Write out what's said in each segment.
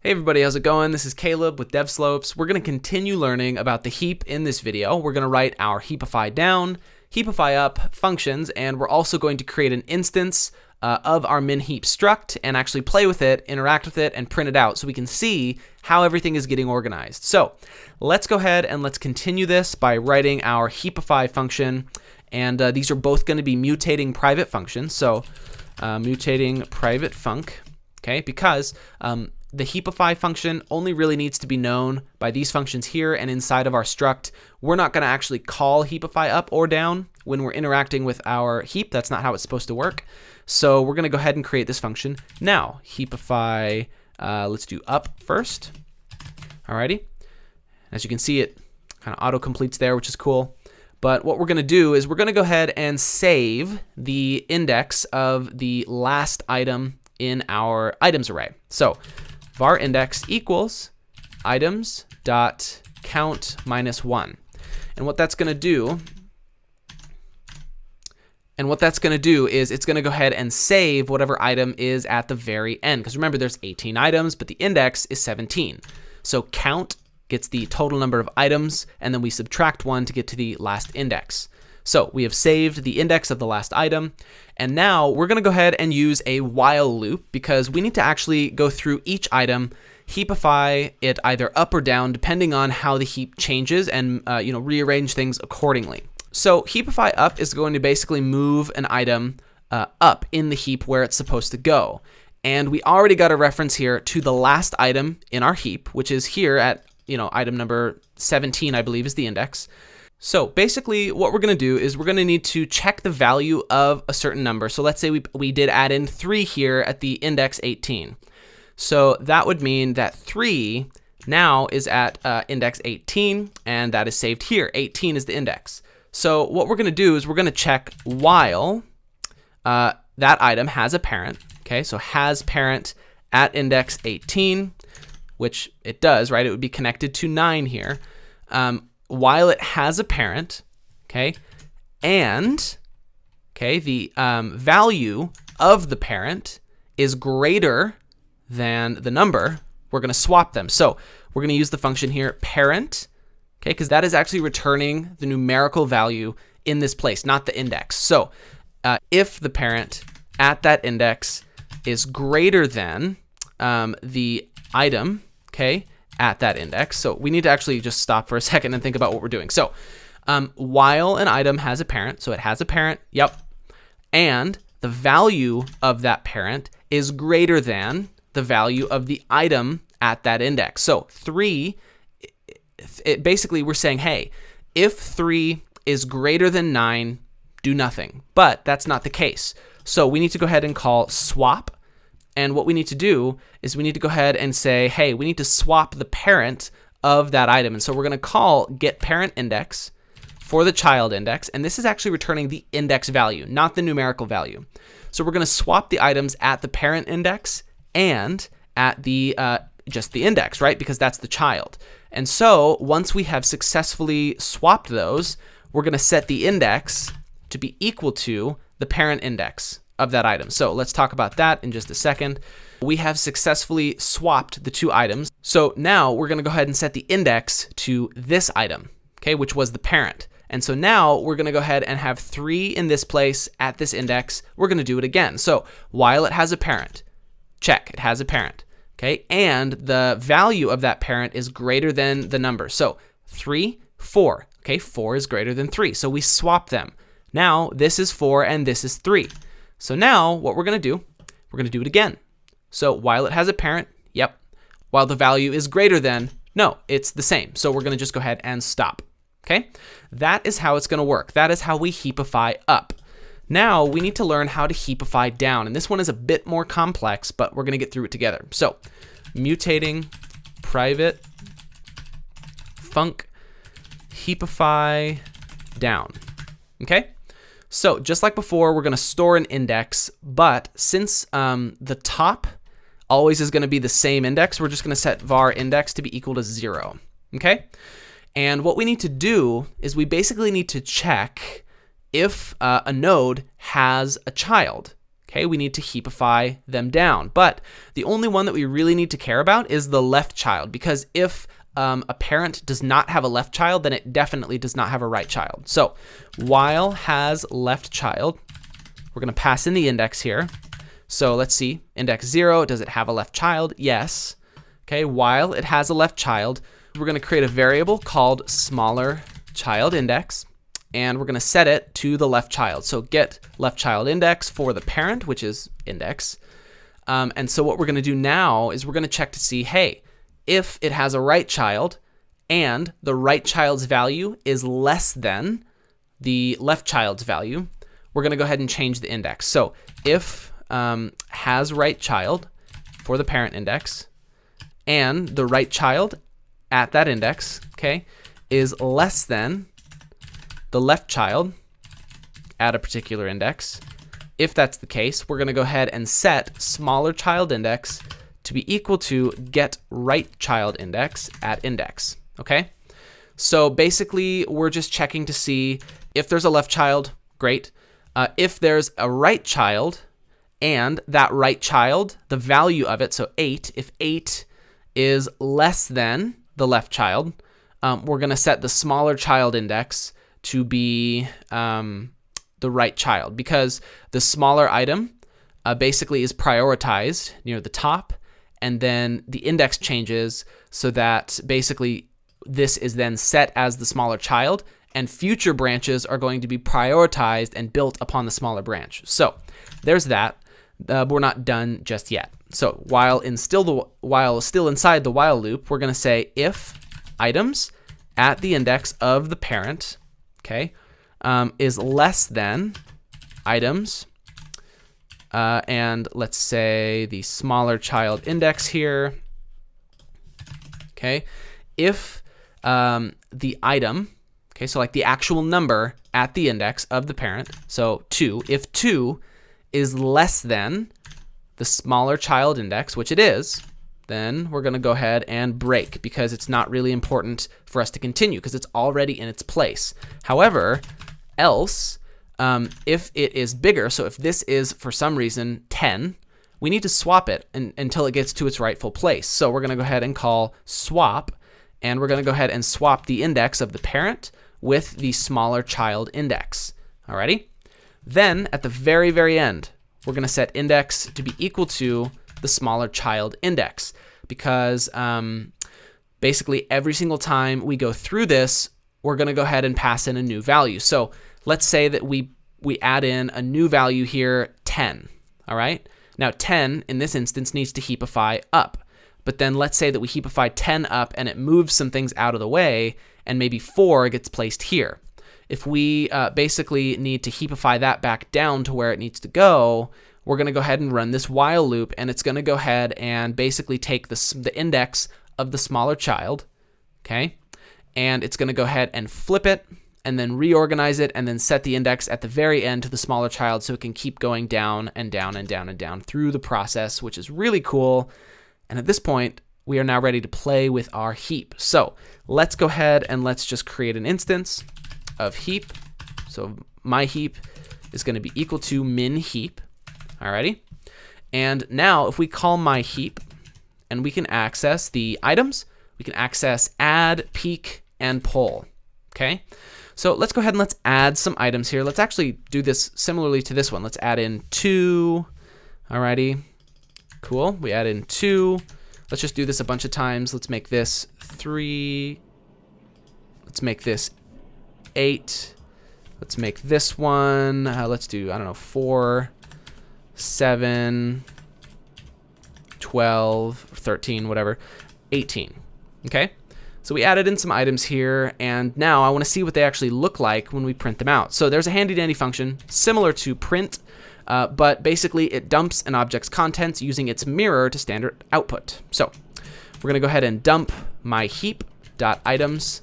Hey everybody, how's it going? This is Caleb with DevSlopes. We're going to continue learning about the heap in this video. We're going to write our heapify down, heapify up functions, and we're also going to create an instance of our min-heap struct and actually play with it, interact with it, and print it out so we can see how everything is getting organized. So let's go ahead and let's continue this by writing our heapify function. And these are both going to be mutating private functions. So mutating private func, okay, because the heapify function only really needs to be known by these functions here, and inside of our struct, we're not going to actually call heapify up or down when we're interacting with our heap. That's not how it's supposed to work. So we're going to go ahead and create this function. Now, heapify, let's do up first. Alrighty. As you can see, it kind of auto-completes there, which is cool. But what we're going to do is we're going to go ahead and save the index of the last item in our items array. So var index equals items dot count minus 1. And what that's going to do is it's going to go ahead and save whatever item is at the very end. Because remember, there's 18 items, but the index is 17. So count gets the total number of items, and then we subtract 1 to get to the last index. So we have saved the index of the last item, and now we're going to go ahead and use a while loop because we need to actually go through each item, heapify it either up or down depending on how the heap changes, and rearrange things accordingly. So heapify up is going to basically move an item up in the heap where it's supposed to go. And we already got a reference here to the last item in our heap, which is here at item number 17, I believe, is the index. So basically what we're going to do is we're going to need to check the value of a certain number. So let's say we did add in 3 here at the index 18. So that would mean that 3 now is at index 18, and that is saved here. 18 is the index. So what we're going to do is we're going to check while that item has a parent. Okay, so has parent at index 18, which it does, right? It would be connected to 9 here. While it has a parent, okay, and the value of the parent is greater than the number, we're going to swap them. So we're going to use the function here, parent, okay, because that is actually returning the numerical value in this place, not the index. So if the parent at that index is greater than the item, okay, at that index. So we need to actually just stop for a second and think about what we're doing. So while an item has a parent, so it has a parent, yep, and the value of that parent is greater than the value of the item at that index. So 3, basically we're saying, hey, if 3 is greater than 9, do nothing. But that's not the case. So we need to go ahead and call swap. And what we need to do is we need to go ahead and say, hey, we need to swap the parent of that item. And so we're going to call getParentIndex for the child index. And this is actually returning the index value, not the numerical value. So we're going to swap the items at the parent index and at the just the index, right? Because that's the child. And so once we have successfully swapped those, we're going to set the index to be equal to the parent index of that item. So let's talk about that in just a second. We have successfully swapped the 2 items. So now we're going to go ahead and set the index to this item, okay, which was the parent. And so now we're going to go ahead and have 3 in this place at this index. We're going to do it again. So while it has a parent, check, it has a parent, okay, and the value of that parent is greater than the number. So 3, 4, okay, 4 is greater than 3. So we swap them. Now this is 4 and this is 3. So now what we're going to do, we're going to do it again. So while it has a parent, yep. While the value is greater than, no, it's the same. So we're going to just go ahead and stop. Okay? That is how it's going to work. That is how we heapify up. Now we need to learn how to heapify down. And this one is a bit more complex, but we're going to get through it together. So mutating private func heapify down. Okay? So just like before, we're going to store an index, but since the top always is going to be the same index, we're just going to set var index to be equal to 0, okay? And what we need to do is we basically need to check if a node has a child, Okay, we need to heapify them down. But the only one that we really need to care about is the left child, because if a parent does not have a left child, then it definitely does not have a right child. So while has left child, we're going to pass in the index here. So let's see, index 0, does it have a left child? Yes. Okay, while it has a left child, we're going to create a variable called smaller child index, and we're going to set it to the left child. So get left child index for the parent, which is index. And so what we're going to do now is we're going to check to see, hey, if it has a right child and the right child's value is less than the left child's value, we're going to go ahead and change the index. So if has right child for the parent index and the right child at that index, okay, is less than the left child at a particular index, if that's the case, we're going to go ahead and set smaller child index to be equal to get right child index at index, okay? So basically, we're just checking to see if there's a left child, great. If there's a right child and that right child, the value of it, so 8, if 8 is less than the left child, we're going to set the smaller child index to be the right child, because the smaller item basically is prioritized near the top, and then the index changes so that basically this is then set as the smaller child, and future branches are going to be prioritized and built upon the smaller branch. So there's that. But we're not done just yet. So while still inside the while loop, we're going to say if items at the index of the parent, okay, is less than items, and let's say the smaller child index here, okay, if the item, okay, so like the actual number at the index of the parent, so 2, if 2 is less than the smaller child index, which it is, then we're going to go ahead and break, because it's not really important for us to continue because it's already in its place. However, else, if it is bigger, so if this is for some reason 10, we need to swap it until it gets to its rightful place. So we're going to go ahead and call swap, and we're going to go ahead and swap the index of the parent with the smaller child index. Alrighty? Then at the very, very end, we're going to set index to be equal to the smaller child index, because basically every single time we go through this, we're going to go ahead and pass in a new value. So let's say that we add in a new value here, 10. All right. Now 10 in this instance needs to heapify up, but then let's say that we heapify 10 up and it moves some things out of the way, and maybe 4 gets placed here. If we basically need to heapify that back down to where it needs to go, we're going to go ahead and run this while loop, and it's going to go ahead and basically take the index of the smaller child, okay, and it's going to go ahead and flip it and then reorganize it and then set the index at the very end to the smaller child so it can keep going down and down and down and down through the process, which is really cool. And at this point, we are now ready to play with our heap. So let's go ahead and let's just create an instance of heap. So my heap is going to be equal to min heap. Alrighty. And now if we call my heap, and we can access the items, we can access add, peek, and pull. Okay. So let's go ahead and let's add some items here. Let's actually do this similarly to this one. Let's add in 2. Alrighty. Cool. We add in 2. Let's just do this a bunch of times. Let's make this 3. Let's make this 8. Let's make this one, let's do, I don't know, 4, 7, 12, 13, whatever, 18. Okay? So we added in some items here, and now I want to see what they actually look like when we print them out. So there's a handy dandy function similar to print, but basically it dumps an object's contents using its mirror to standard output. So we're going to go ahead and dump my heap.items,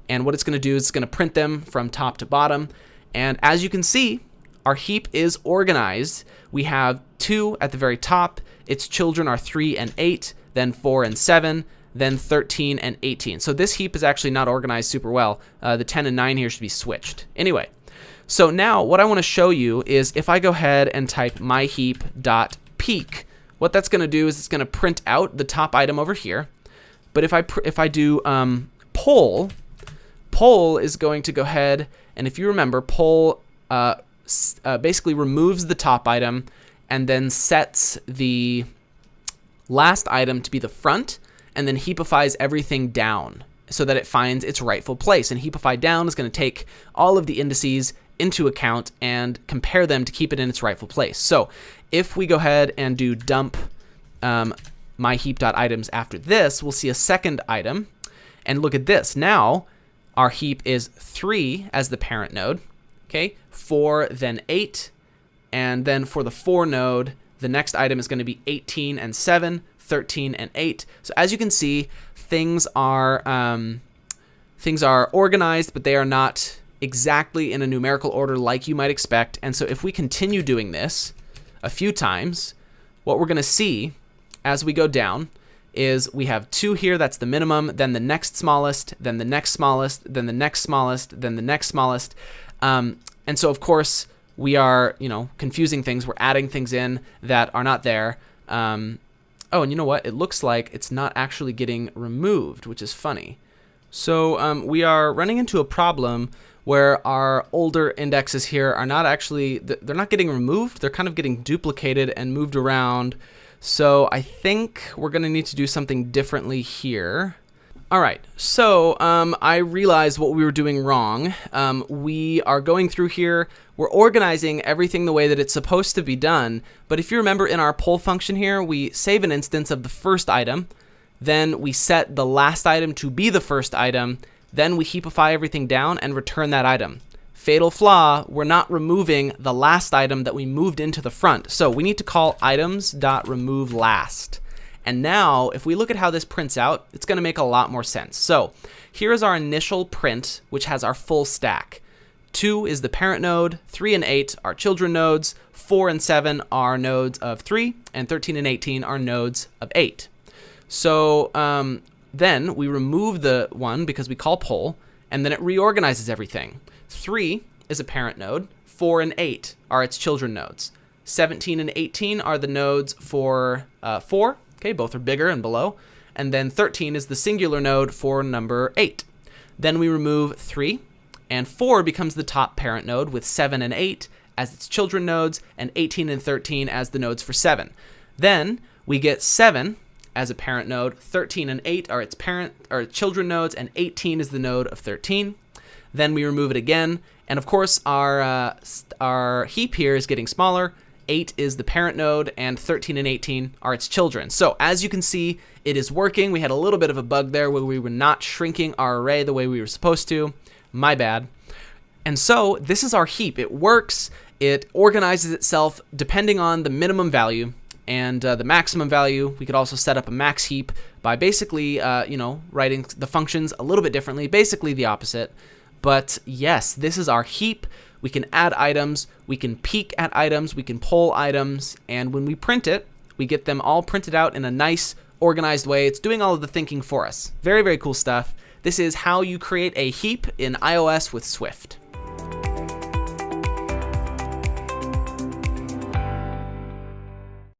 and what it's going to do is it's going to print them from top to bottom. And as you can see, our heap is organized. We have 2 at the very top. Its children are 3 and 8, then 4 and 7, then 13 and 18. So this heap is actually not organized super well. The 10 and 9 here should be switched. Anyway, So now what I want to show you is if I go ahead and type myheap.peek, what that's going to do is it's going to print out the top item over here. But if I do poll is going to go ahead, and if you remember, poll basically removes the top item and then sets the last item to be the front, and then heapifies everything down so that it finds its rightful place. And heapify down is going to take all of the indices into account and compare them to keep it in its rightful place. So if we go ahead and do dump myheap.items after this, we'll see a second item. And look at this. Now our heap is 3 as the parent node, okay, 4, then 8, and then for the 4 node, the next item is going to be 18 and 7, 13 and 8. So as you can see, things are organized, but they are not exactly in a numerical order like you might expect. And so if we continue doing this a few times, what we're going to see as we go down is we have 2 here, that's the minimum, then the next smallest, then the next smallest, then the next smallest, then the next smallest. And so of course we are, confusing things. We're adding things in that are not there. Oh, and you know what? It looks like it's not actually getting removed, which is funny. So we are running into a problem where our older indexes here are not actually, they're not getting removed. They're kind of getting duplicated and moved around. So I think we're going to need to do something differently here. All right, so I realized what we were doing wrong. We are going through here. We're organizing everything the way that it's supposed to be done. But if you remember in our poll function here, we save an instance of the first item. Then we set the last item to be the first item. Then we heapify everything down and return that item. Fatal flaw, we're not removing the last item that we moved into the front. So we need to call items.removeLast. And now if we look at how this prints out, it's going to make a lot more sense. So here is our initial print, which has our full stack. 2 is the parent node, 3 and 8 are children nodes, 4 and 7 are nodes of 3, and 13 and 18 are nodes of 8. So then we remove the 1 because we call poll, and then it reorganizes everything. 3 is a parent node, 4 and 8 are its children nodes. 17 and 18 are the nodes for 4, okay, both are bigger and below, and then 13 is the singular node for number 8. Then we remove 3, and 4 becomes the top parent node with 7 and 8 as its children nodes, and 18 and 13 as the nodes for 7. Then we get 7 as a parent node, 13 and 8 are its children nodes, and 18 is the node of 13. Then we remove it again, and of course our heap here is getting smaller. 8 is the parent node, and 13 and 18 are its children. So as you can see, it is working. We had a little bit of a bug there where we were not shrinking our array the way we were supposed to. My bad. And so this is our heap. It works. It organizes itself depending on the minimum value and the maximum value. We could also set up a max heap by basically, writing the functions a little bit differently, basically the opposite. But yes, this is our heap. We can add items, we can peek at items, we can poll items, and when we print it, we get them all printed out in a nice, organized way. It's doing all of the thinking for us. Very, very cool stuff. This is how you create a heap in iOS with Swift.